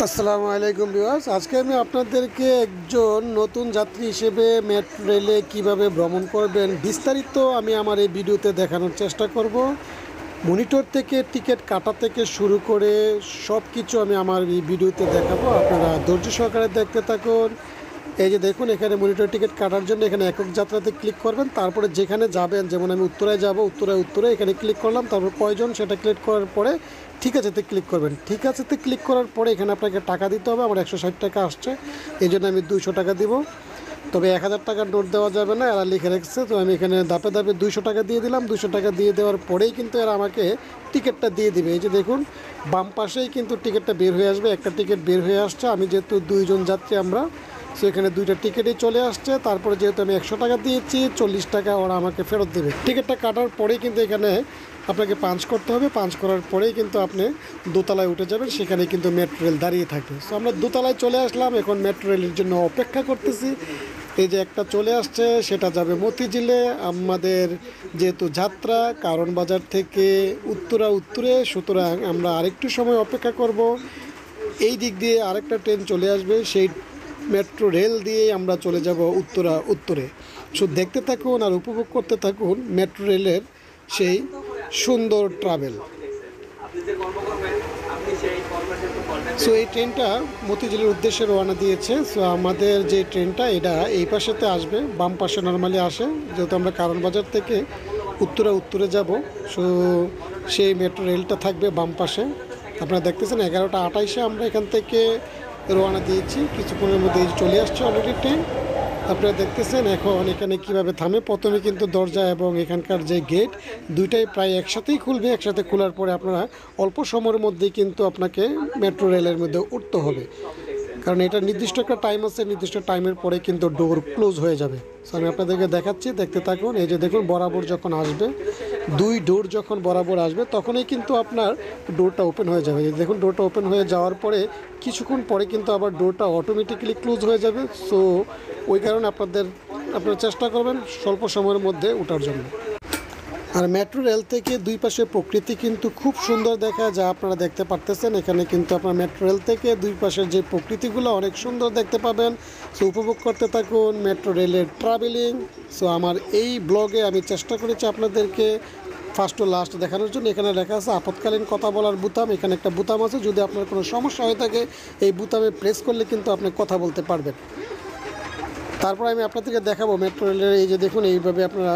আসসালামু আলাইকুম ভিউয়ার্স, আজকে আমি আপনাদেরকে একজন নতুন যাত্রী হিসেবে মেট্রো রেলে কীভাবে ভ্রমণ করবেন বিস্তারিত আমি আমার এই ভিডিওতে দেখানোর চেষ্টা করব। মনিটর থেকে টিকিট কাটা থেকে শুরু করে সব কিছু আমি আমার এই ভিডিওতে দেখাবো। আপনারা ধৈর্য সহকারে দেখতে থাকুন। এই যে দেখুন, এখানে মনিটর টিকিট কাটার জন্য এখানে একক যাত্রাতে ক্লিক করবেন। তারপরে যেখানে যাবেন, যেমন আমি উত্তরায় যাব, উত্তরে এখানে ক্লিক করলাম। তারপর কয়জন সেটা ক্লিক করার পরে ঠিক আছেতে ক্লিক করবেন। ঠিক আছেতে ক্লিক করার পরে এখানে আপনাকে টাকা দিতে হবে। আমার 160 টাকা আসছে, এই জন্য আমি 200 টাকা দিব। তবে 1000 টাকার নোট দেওয়া যাবে না, এরা লিখে রেখেছে। তো আমি এখানে ধাপে ধাপে 200 টাকা দিয়ে দিলাম। 200 টাকা দিয়ে দেওয়ার পরেই কিন্তু এরা আমাকে টিকিটটা দিয়ে দিবে। এই যে দেখুন, বাম পাশেই কিন্তু টিকিটটা বের হয়ে আসবে। একটা টিকিট বের হয়ে আসছে। আমি যেহেতু 2 জন যাত্রী আমরা, সো এখানে 2টা টিকিটই চলে আসছে। তারপরে যেহেতু আমি 100 টাকা দিয়েছি, 40 টাকা ওরা আমাকে ফেরত দেবে। টিকিটটা কাটার পরেই কিন্তু এখানে আপনাকে পাঞ্চ করতে হবে। পাঞ্চ করার পরেই কিন্তু আপনি দোতলায় উঠে যাবেন, সেখানে কিন্তু মেট্রো রেল দাঁড়িয়ে থাকে। সো আমরা দোতলায় চলে আসলাম, এখন মেট্রো রেলের জন্য অপেক্ষা করতেছি। এই যে একটা চলে আসছে, সেটা যাবে মতিঝিলে। আমাদের যেহেতু যাত্রা কারণ বাজার থেকে উত্তরে, সুতরাং আমরা আরেকটু সময় অপেক্ষা করব। এই দিক দিয়ে আরেকটা ট্রেন চলে আসবে, সেই মেট্রো রেল দিয়েই আমরা চলে যাব উত্তরে। সো দেখতে থাকুন আর উপভোগ করতে থাকুন মেট্রো রেলের সেই সুন্দর ট্রাভেল। সো এই ট্রেনটা মতিঝিলের উদ্দেশ্যে রওনা দিয়েছে। সো আমাদের যে ট্রেনটা, এটা এই পাশেতে আসবে, বাম পাশে নর্মালি আসে। যেহেতু আমরা কারণ বাজার থেকে উত্তরে যাব, সো সেই মেট্রো রেলটা থাকবে বাম পাশে। আপনারা দেখতেছেন 11টা 28-এ আমরা এখান থেকে রওনা দিয়েছি। কিছুক্ষণের মধ্যে চলে আসছে অলরেডি ট্রেন। আপনারা দেখতেছেন এখন এখানে কিভাবে থামে। প্রথমে কিন্তু দরজা এবং এখানকার যে গেট, দুইটাই প্রায় একসাথেই খুলবে। একসাথে খোলার পরে আপনারা অল্প সময়ের মধ্যেই কিন্তু আপনাকে মেট্রো রেলের মধ্যে উঠতে হবে, কারণ এটা নির্দিষ্ট একটা টাইম আছে। নির্দিষ্ট টাইমের পরে কিন্তু ডোর ক্লোজ হয়ে যাবে। সো আমি আপনাদেরকে দেখাচ্ছি, দেখতে থাকুন। এই যে দেখুন, বরাবর যখন আসবে, 2 ডোর যখন বরাবর আসবে, তখনই কিন্তু আপনার ডোরটা ওপেন হয়ে যাবে। এই দেখুন, ডোরটা ওপেন হয়ে যাওয়ার পরে কিছুক্ষণ পরে কিন্তু আবার ডোরটা অটোমেটিক্যালি ক্লোজ হয়ে যাবে। সো ওই কারণে আপনারা চেষ্টা করবেন স্বল্প সময়ের মধ্যে ওঠার জন্য। আর মেট্রো রেল থেকে দুই পাশে প্রকৃতি কিন্তু খুব সুন্দর দেখা যায়, আপনারা দেখতে পারতেছেন। এখানে কিন্তু আপনার মেট্রো রেল থেকে দুই পাশের যে প্রকৃতিগুলো অনেক সুন্দর দেখতে পাবেন। সো উপভোগ করতে থাকুন মেট্রো রেলের ট্রাভেলিং। সো আমার এই ব্লগে আমি চেষ্টা করেছি আপনাদেরকে ফার্স্ট টু লাস্ট দেখানোর জন্য। এখানে লেখা আছে আপৎকালীন কথা বলার বোতাম। এখানে একটা বোতাম আছে, যদি আপনার কোনো সমস্যা হয়ে থাকে এই বোতামে প্রেস করলে কিন্তু আপনি কথা বলতে পারবেন। তারপর আমি আপনাদেরকে দেখাবো মেট্রো রেলের, এই যে দেখুন, এইভাবে আপনারা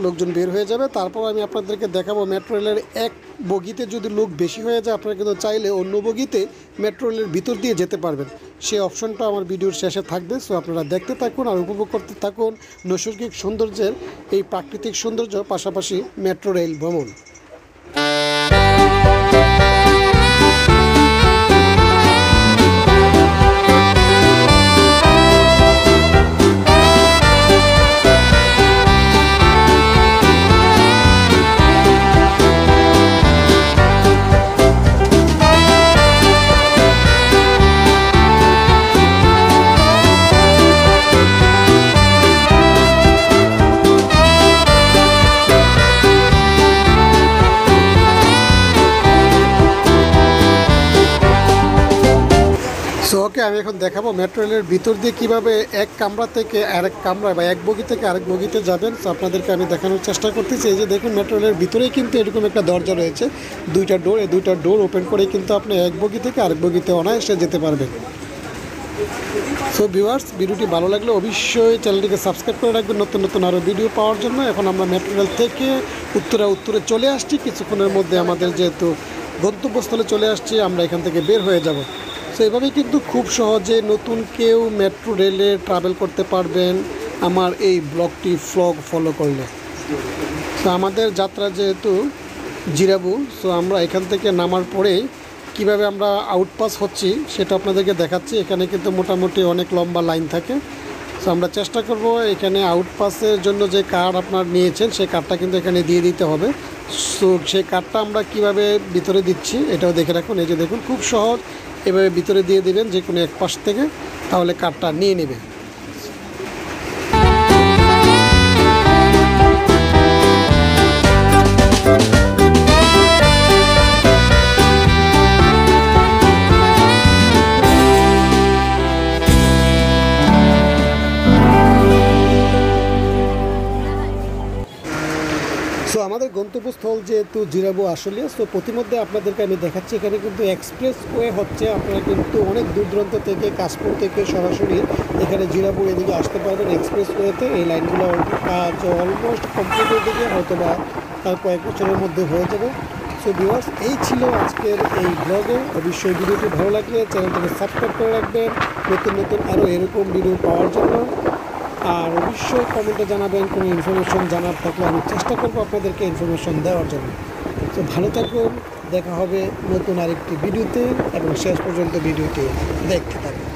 লোকজন বের হয়ে যাবে। তারপর আমি আপনাদেরকে দেখাবো মেট্রো রেলের এক বগিতে যদি লোক বেশি হয়ে যায়, আপনারা কিন্তু চাইলে অন্য বগিতে মেট্রো রেলের ভিতর দিয়ে যেতে পারবেন। সেই অপশনটা আমার ভিডিওর শেষে থাকবে। সো আপনারা দেখতে থাকুন আর উপভোগ করতে থাকুন নৈসর্গিক সৌন্দর্যের এই প্রাকৃতিক সৌন্দর্য, পাশাপাশি মেট্রো রেল ভ্রমণ। সো ওকে, আমি এখন দেখাবো মেট্রো রেলের ভিতর দিয়ে কীভাবে এক কামরা থেকে আরেক কামরা বা এক বগি থেকে আরেক বগিতে যাবেন। সো আপনাদেরকে আমি দেখানোর চেষ্টা করতেছি। এই যে দেখুন, মেট্রো রেলের ভিতরেই কিন্তু এরকম একটা দরজা রয়েছে, 2টা ডোর। এই 2টা ডোর ওপেন করেই কিন্তু আপনি এক বগি থেকে আরেক বগিতে অনায়াসে যেতে পারবেন। সো ভিউয়ার্স, ভিডিওটি ভালো লাগলে অবশ্যই চ্যানেলটিকে সাবস্ক্রাইব করে রাখবেন নতুন নতুন আরও ভিডিও পাওয়ার জন্য। এখন আমরা মেট্রো রেল থেকে উত্তরে চলে আসছি। কিছুক্ষণের মধ্যে আমাদের যেহেতু গন্তব্যস্থলে চলে আসছি, আমরা এখান থেকে বের হয়ে যাব। সো এভাবেই কিন্তু খুব সহজে নতুন কেউ মেট্রো রেলে ট্রাভেল করতে পারবেন আমার এই ব্লগটি ফলো করলে। সো আমাদের যাত্রা যেহেতু জিরাবু, সো আমরা এখান থেকে নামার পরেই কিভাবে আমরা আউটপাস হচ্ছি সেটা আপনাদেরকে দেখাচ্ছি। এখানে কিন্তু মোটামুটি অনেক লম্বা লাইন থাকে। সো আমরা চেষ্টা করব এখানে আউটপাসের জন্য যে কার্ড আপনার নিয়েছেন, সেই কার্ডটা কিন্তু এখানে দিয়ে দিতে হবে। সো সেই কার্ডটা আমরা কিভাবে ভিতরে দিচ্ছি এটাও দেখে রাখুন। এই যে দেখুন, খুব সহজ, এভাবে ভিতরে দিয়ে দিবেন যে কোনো এক পাশ থেকে, তাহলে কার্ডটা নিয়ে নেবে। আমাদের গন্তব্যস্থল যেহেতু জিরাবো আশুলিয়া, সো প্রতিমধ্যে আপনাদেরকে আমি দেখাচ্ছি এখানে কিন্তু এক্সপ্রেস ওয়ে হচ্ছে। আপনারা কিন্তু অনেক দূর দূরান্ত থেকে কাশপুর থেকে সরাসরি এখানে জিরাবো এদিকে আসতে পারবেন এক্সপ্রেস ওয়েতে। এই লাইনগুলো কাজ অলমোস্ট কমপ্লিটের দিকে, হয়তো বা তার কয়েক বছরের মধ্যে হয়ে যাবে। সো ভিউয়ার্স, এই ছিল আজকের এই ব্লগে। অবশ্যই ভিডিওটি ভালো লাগলে চ্যানেলটাকে সাবস্ক্রাইব করে রাখবেন নতুন নতুন আরও এরকম ভিডিও পাওয়ার জন্য। আর অবশ্যই কমেন্টে জানাবেন কোনো ইনফরমেশন জানার থাকলে, আমি চেষ্টা করবো আপনাদেরকে ইনফরমেশন দেওয়ার জন্য। তো ভালো থাকুন, দেখা হবে নতুন আরেকটি ভিডিওতে এবং শেষ পর্যন্ত ভিডিওটি দেখতে থাকুন।